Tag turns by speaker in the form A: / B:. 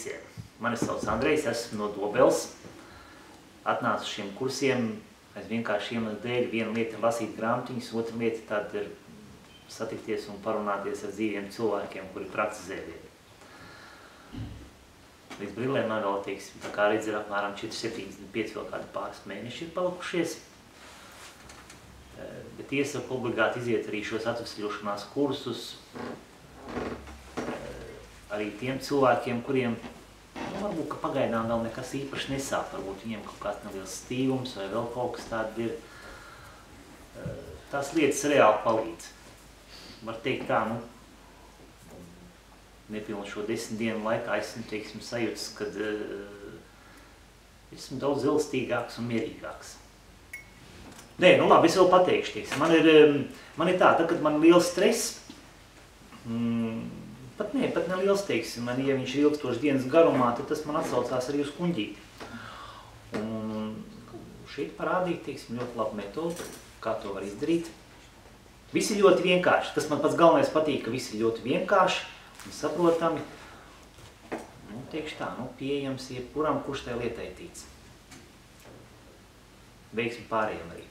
A: visiem. Mani sauc Andrejs, esmu no Dobeles. Atnācu šiem kursiem aiz vienkārši iemeslu dēļ. Viena lieta ir lasīt grāmatiņas, otra lieta tad ir satikties un parunāties ar dzīviem cilvēkiem, kuri praktizē lietu. Līdz brillēm man vēl, teiksim, tā kā redz ir apmēram 4-75 vēl kādi pāris mēneši ir palikušies. Bet iesaku obligāti iziet arī šos atvesļošanās kursus arī tiem cilvēkiem, kuriem varbūt, ka pagaidām vēl nekas īpaši nesāp, varbūt viņiem kaut kāds neliels stīvums vai vēl kaut kas tāda ir. Tās lietas reāli palīdz. Var teikt tā, nepilnu šo 10 dienu laikā esmu, teiksim, sajūtas, kad esmu daudz elastīgāks un mierīgāks. Nē, nu labi, es vēl pateikšu, teiksim, man ir tā, kad man liels stress, pat ne liels, teiksim, ja viņš ir ilgstoši dienas garumā, tad tas man atsaucās arī uz kuņģīti. Un šeit parādīt, teiksim, ļoti labu metodu, kā to var izdarīt. Visi ļoti vienkārši, tas man pats galvenais patīk, ka visi ļoti vienkārši un saprotami, teikšu tā, pieejams jebkuram, kurš tai lietai tic. Veiksmi pārējiem arī.